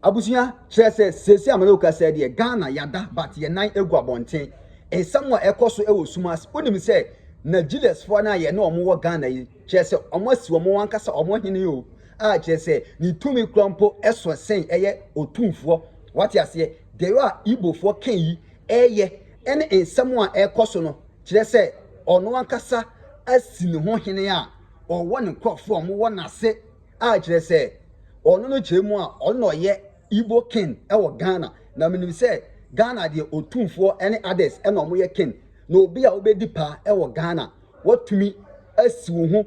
abusuya kyerɛ sɛ America said the Ghana yada but ye nan egu abɔnten and somewhere ekoso ewo sumas onim sɛ Nigerians for na ye no ɔmo wɔ Ghana yi kyerɛ sɛ ɔmo asi ɔmo wankasa ɔmo hene yo a kyerɛ sɛ ni tumi krampo ɛso sɛn ɛyɛ otumfoɔ what ase there are Igbo for ken yi ɛyɛ ɛne nsɛm a ɛkɔso no kyerɛ sɛ ɔno wankasa asi ne ho hene a ɔwɔ ne nkrɔfo ɔmo wɔ n'ase a kyerɛ sɛ ɔno no kyerɛ mu a ɔno ɔyɛ Igbo king ɛwɔ Ghana na menim sɛ Ghana deɛ otumfoɔ ɛne others ɛna ɔmo yɛ king na obi a obedi pa ɛwɔ Ghana watumi asi wo ho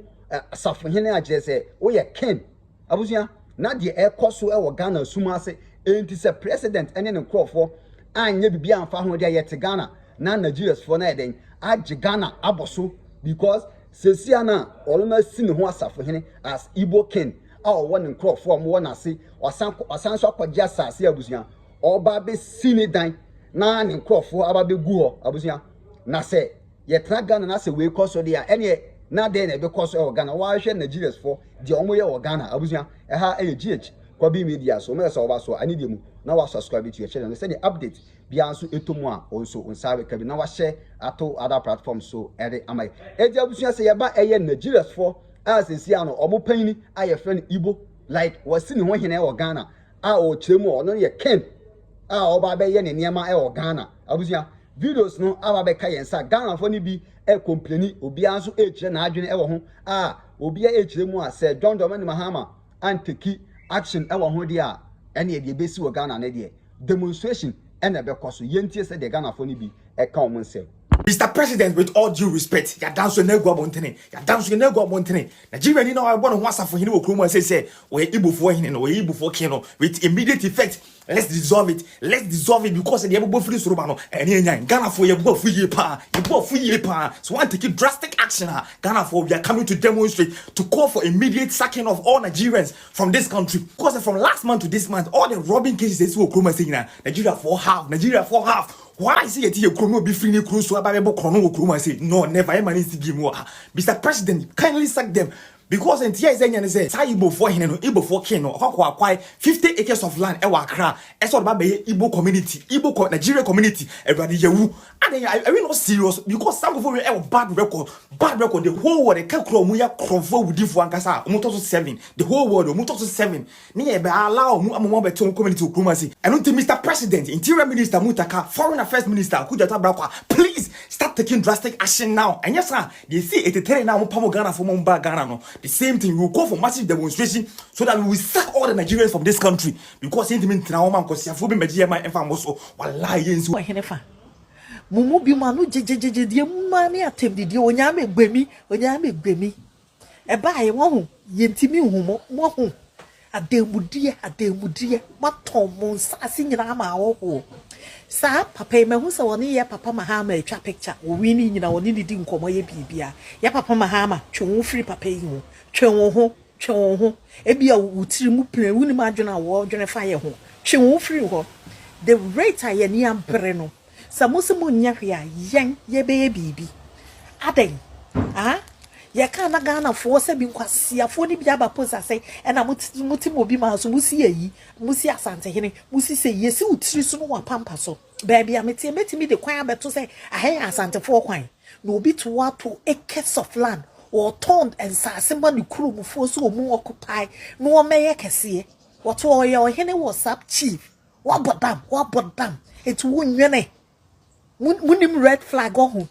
asafohene a kyerɛ sɛ woyɛ king abusuya na deɛ ɛkɔso ɛwɔ Ghana suma ase enti sɛ president ɛne ne nkrɔfo anya bibi amfa ho deɛ yɛte Ghana na Nigerians for na ɛden agye Ghana abɔso because sesia na ɔloma si ne ho asafohene as Igbo king a ɔwɔ ne nkrɔfo ɔmo wɔ n'ase ɔsan so akɔgye asase abusuya ɔba be si ne dan na ne nkrɔfo aba be gu hɔ abusuya na sɛ yɛtena Ghana na sɛ wei kɔ so deɛ ɛne na de na ebe kɔ so ɛwɔ Ghana wɔahwɛ Nigerians for deɛ ɔmo yɛ wɔ Ghana abusuya ɛha ɛyɛ GH Kwabi Media so mɛ sɛ ɔba so ani deɛ mu na wa subscribe to your channel sɛ the update bia nso etomu a onso onsawe kabi na wa share ato other platforms so ɛde amai ɛdi abusuya sɛ yɛba ɛyɛ Nigerians for as sɛ ano ɔmo panyin a yɛ friend Igbo like wasi ne ho hene ɛwɔ Ghana a ɔkyerɛ mu ɔno yɛ ken a ɔba bɛyɛ ne nneɛma ɛwɔ Ghana abusuya videos no aba bɛka yɛn sa Ghana fo ni bi complaini obi anso ɛkyerɛ na adwene ɛwɔ ho a obi ɛkyerɛ mu a sɛ John Dramani Mahama anteki action ɛwɔ ho deɛ a ɛne deɛ bɛsi wɔ Ghana ne deɛ demonstration ɛna bɛkɔ so yɛntie sɛ deɛ Ghana fo ni bi ɛka ɔmo nsɛm. Mr. President, with all due respect, ya dance with Nego Montene, ya dance with Nego Montene. Nigeria, you know, I want to want for him. Okroma say, we Igbo for him, we Igbo for Keno, with immediate effect. Let's dissolve it. Let's dissolve it because the Igbo free Surubano and in Ghana for your boy free pa, you boy free pa. So want to take drastic action. Ghana for we are coming to demonstrate to call for immediate sacking of all Nigerians from this country. Because from last month to this month, all the robbing cases they Okroma saying Nigeria for half, Nigeria for half. Why is it here? Chrono be free cruise so about chrono chroma say no, never ever needs to give more. Mr. President, kindly sack them. Because in TIA say Igbo for him, Igbo for Keno, how acquire 50 acres of land, Ewa Kra, as all about Igbo community, Igbo Nigeria community, everybody you. And I will not serious because some of you have bad record. The whole world, the Kakro Muya Cromfo would give one Kasa, Mutoso 7. The whole world, Mutoso 7. Near allow Muamobeton community to Kumasi. And until Mr. President, Interior Minister Mutaka, Foreign Affairs Minister, Kujata Braka, please start taking drastic action now. And yes, sir, they see it now Pamo Ghana for Mumba Ghana. No. The same thing, we will call for massive demonstration so that we will sack all the Nigerians from this country. Because in the meantime, because you have been Majima and Famoso, Wallahi. Mumu bi manu jejejeje die mani atem di die onyame gbemi e ba ye wo hu yentimi hu mo hu ademudie maton mo nsase nyina ma wo ho sa papa me hu se woni ye papa Mahama etwa picture wo wini nyina woni didi nkomo ye bibia ye papa Mahama twon free papa yi ho twon ho e bia wutiri mu plan wuni ma adwena wo dwene fa ye ho twon free ho the rate aye ni ambre no Samusimu nyahia yen ye be bibi aden ye kan na Ghana fo se bi nkwase afo ni bia ba posa say e na muti obi ma so musi yi musi asante hene musi se yesi utiri so no wa pampa so baby ameti metimi de kwan abeto say ahen asante fo kwan na obi to wato acres of land or turned and sasema ni kuru fo so omu occupy no o meye kese what o ye o hene WhatsApp chief wa bodam it wonwene munim red flag ohu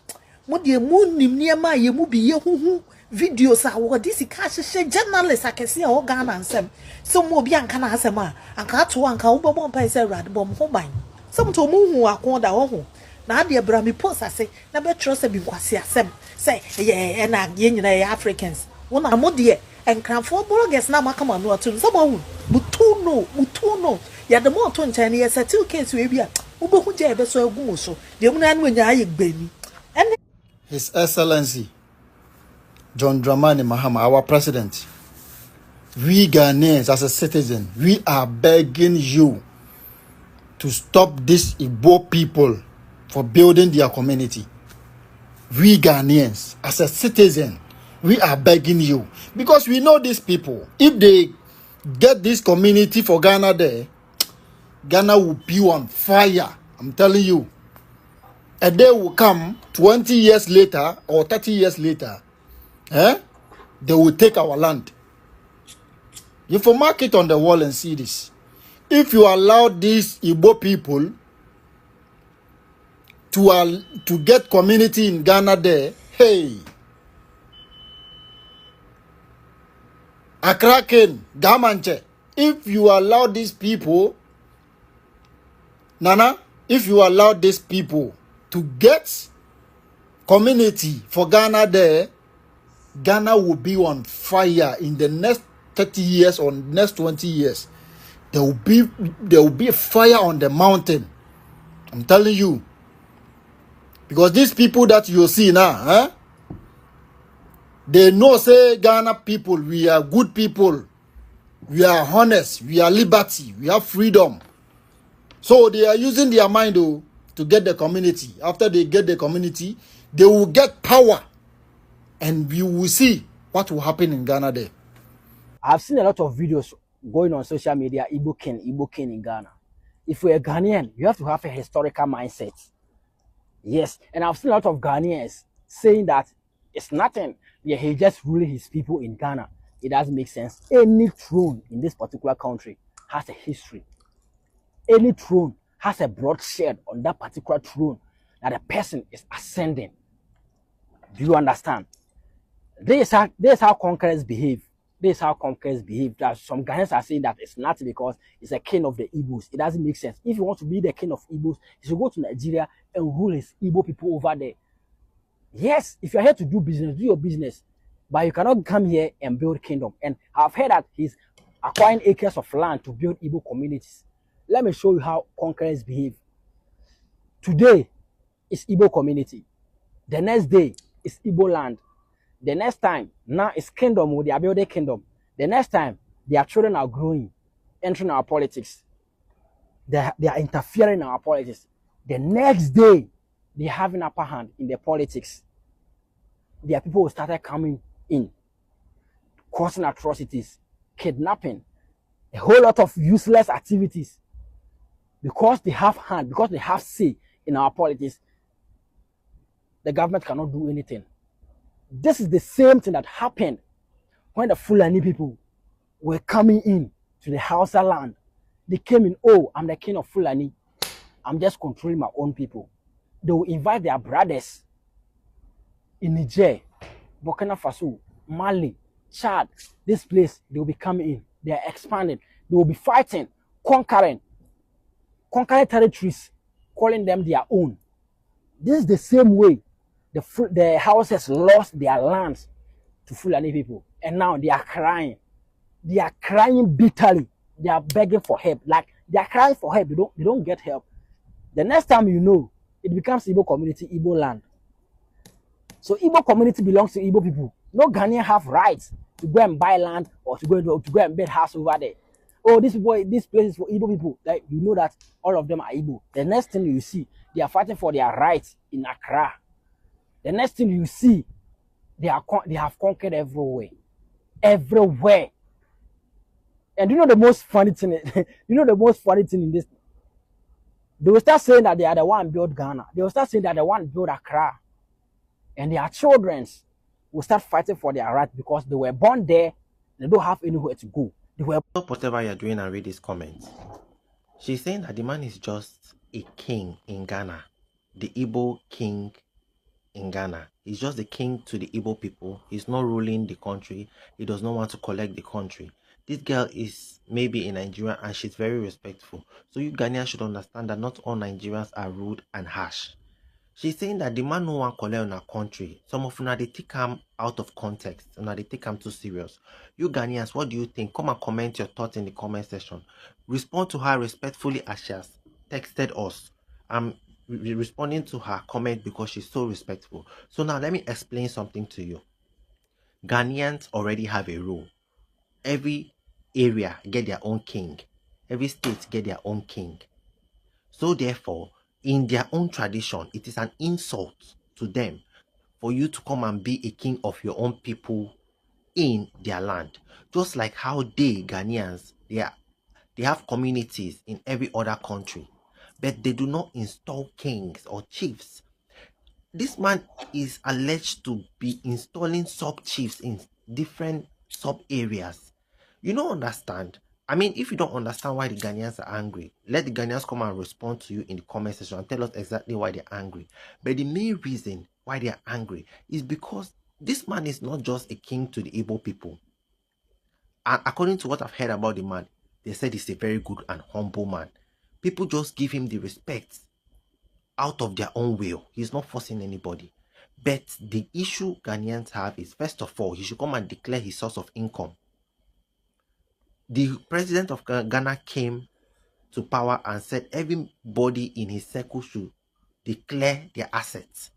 mu de munim niema ye mu bi ye huhu videos a wo disi ka hye journalist akese a o Ghana ansem so mo bi anka na asem a anka to anka wo bobon pa se rad bom ho ban some to mu hu akon da ho na de bra mi post ase na be tro se bi kwase asem say ye na ye nyina ye Africans wona mo de enkranfo bloggers na maka manu atu so mo hu mutu no ya de mo to nchen ye settle case we bi a ubohu je ebe so agu so de mu na anu nya aye gbani. His Excellency John Dramani Mahama, our president, we Ghanaians as a citizen, we are begging you to stop these Igbo people for building their community. We Ghanaians as a citizen, we are begging you because we know these people. If they get this community for Ghana there, Ghana will be on fire. I'm telling you. A day will come 20 years later or 30 years later, they will take our land. If you mark it on the wall and see this, if you allow these Igbo people to get community in Ghana there, hey, Akraken, Gamanche, if you allow these people, Nana, if you allow these people to get community for Ghana there, Ghana will be on fire in the next 30 years or next 20 years. There will be a fire on the mountain. I'm telling you. Because these people that you see now, they know, say, Ghana people, we are good people. We are honest. We are liberty. We have freedom. So they are using their mind to get the community. After they get the community, they will get power. And we will see what will happen in Ghana there. I've seen a lot of videos going on social media, Igbo King in Ghana. If you're a Ghanaian, you have to have a historical mindset. Yes, and I've seen a lot of Ghanaians saying that it's nothing. Yeah, he just ruling his people in Ghana. It doesn't make sense. Any throne in this particular country has a history. Any throne has a broad shed on that particular throne that a person is ascending. Do you understand? This is how conquerors behave. This is how conquerors behave. That some Ghanaians are saying that it's not because it's a king of the Igbos. It doesn't make sense. If you want to be the king of Igbos, you should go to Nigeria and rule his Igbo people over there. Yes, if you're here to do business, do your business. But you cannot come here and build kingdom. And I've heard that he's acquiring acres of land to build Igbo communities. Let me show you how conquerors behave. Today is Igbo community. The next day is Igbo land. The next time, now it's kingdom, they are building kingdom. The next time, their children are growing, entering our politics. They are interfering in our politics. The next day, they have an upper hand in their politics. Their people will start coming in, causing atrocities, kidnapping, a whole lot of useless activities. Because they have hand, because they have say in our politics, the government cannot do anything. This is the same thing that happened when the Fulani people were coming in to the Hausa land. They came in, oh, I'm the king of Fulani. I'm just controlling my own people. They will invite their brothers in Niger, Burkina Faso, Mali, Chad. This place, they will be coming in. They are expanding. They will be fighting, conquering territories, calling them their own. This is the same way the houses lost their lands to Fulani people. And now they are crying. They are crying bitterly. They are begging for help. Like, they are crying for help. They don't get help. The next time you know, it becomes Igbo community, Igbo land. So Igbo community belongs to Igbo people. No Ghanaian have rights to go and buy land or to go and build house over there. Oh, this place is for Igbo people. Like, you know that all of them are Igbo. The next thing you see, they are fighting for their rights in Accra. The next thing you see, they have conquered everywhere. Everywhere. And you know the most funny thing in this? They will start saying that they are the one built Ghana. They will start saying that the one built Accra. And their children will start fighting for their rights because they were born there. They don't have anywhere to go. Stop whatever you're doing and read this comment. She's saying that the man is just a king in Ghana. The Igbo king in Ghana. He's just the king to the Igbo people. He's not ruling the country. He does not want to collect the country. This girl is maybe in Nigeria and she's very respectful. So you Ghanaians should understand that not all Nigerians are rude and harsh. She's saying that the man no one collect on our country. Some of them they take him out of context and they take him too serious. You Ghanaians, what do you think? Come and comment your thoughts in the comment section. Respond to her respectfully as she has texted us. I'm responding to her comment because she's so respectful. So now let me explain something to you. Ghanaians already have a rule. Every area get their own king. Every state get their own king. So therefore, in their own tradition, it is an insult to them for you to come and be a king of your own people in their land. Just like how they, Ghanaians, They have communities in every other country, but they do not install kings or chiefs. This man is alleged to be installing sub-chiefs in different sub-areas. You don't understand. I mean, if you don't understand why the Ghanaians are angry, let the Ghanaians come and respond to you in the comment section and tell us exactly why they're angry. But the main reason why they are angry is because this man is not just a king to the Igbo people. And according to what I've heard about the man, they said he's a very good and humble man. People just give him the respect out of their own will. He's not forcing anybody. But the issue Ghanaians have is, first of all, he should come and declare his source of income. The president of Ghana came to power and said everybody in his circle should declare their assets.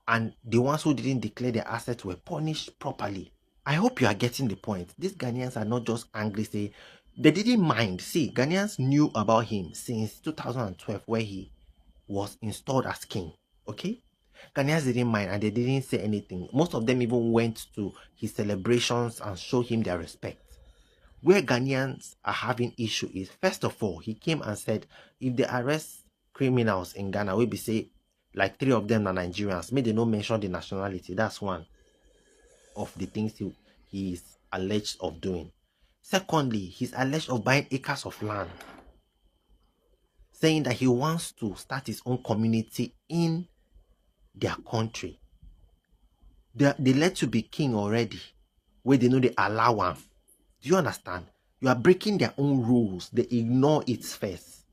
And the ones who didn't declare their assets were punished properly. I hope you are getting the point. These Ghanaians are not just angry, say, they didn't mind. See, Ghanaians knew about him since 2012, where he was installed as king. Okay, Ghanaians didn't mind and they didn't say anything. Most of them even went to his celebrations and showed him their respect. Where Ghanaians are having issue is, first of all, he came and said, if they arrest criminals in Ghana, we be say like 3 of them are Nigerians. May they not mention the nationality. That's one of the things he is alleged of doing. Secondly, he's alleged of buying acres of land, saying that he wants to start his own community in their country. They let you be king already, where they know they allow him. Do you understand? You are breaking their own rules. They ignore it first.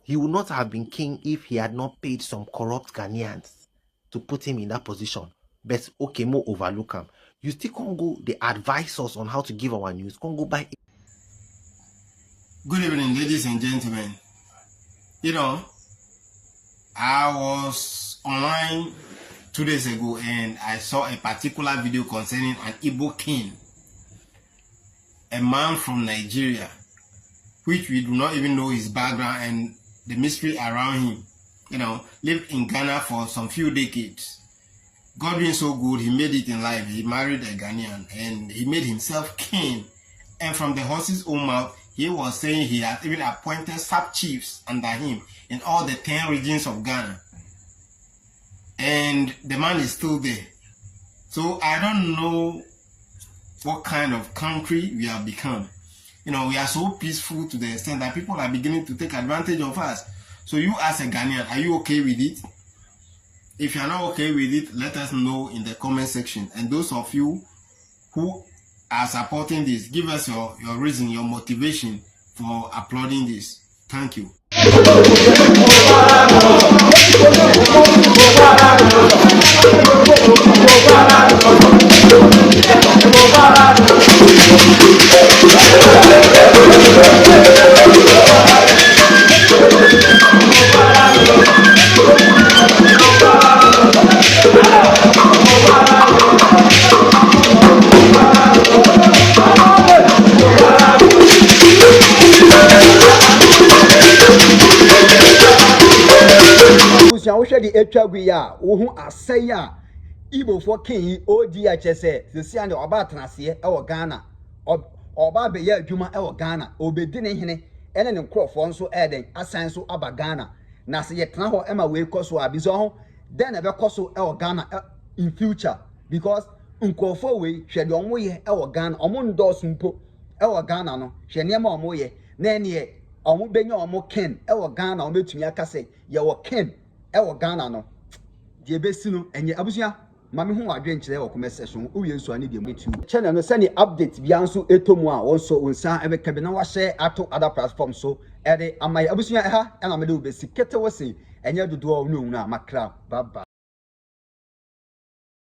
He would not have been king if he had not paid some corrupt Ghanaians to put him in that position. But okay, more overlook him. You still can't go, they advise us on how to give our news. Can't go buy. Good evening, ladies and gentlemen. You know, I was online 2 days ago and I saw a particular video concerning an Igbo king, a man from Nigeria, which we do not even know his background and the mystery around him. You know, lived in Ghana for some few decades. God being so good, he made it in life. He married a Ghanaian and he made himself king. And from the horse's own mouth, he was saying he had even appointed sub-chiefs under him in all the 10 regions of Ghana. And the man is still there. So I don't know what kind of country we have become. You know, we are so peaceful to the extent that people are beginning to take advantage of us. So you as a Ghanaian, are you okay with it? If you are not okay with it, let us know in the comment section. And those of you who are supporting this, give us your reason, your motivation for applauding this. Thank you. Wohwɛ de atwa gu ya wo hu asɛe a Igbo for king odi a kyese sisi ande oba atenase wɔ Ghana oba be ya adwuma wɔ Ghana obedi ne hene ene ne nkrɔfo nso ɛden asan so aba Ghana na se ye tena hɔ ema we kɔ so abizo ho den na be kɔ so wɔ Ghana in future because nkrɔfo we hwɛ de ɔmo ye wɔ Ghana ɔmo ndɔso mpo wɔ Ghana no hwɛ ne ma ɔmo ye na ene ɔmo benya ɔmo ken wɔ Ghana ɔmo betumi aka sɛ ye wɔ ken ewo Ghana no die besi no enye abusua mame hu adwen kire wo comment section wo wie nso ani die metu channel no send update bia nso etomu a wonso wonsa ebekabe na wa share ato other platforms so ede amai abusua ha na me de obesi kete wo se enye dodo a wo nu na makra bye bye.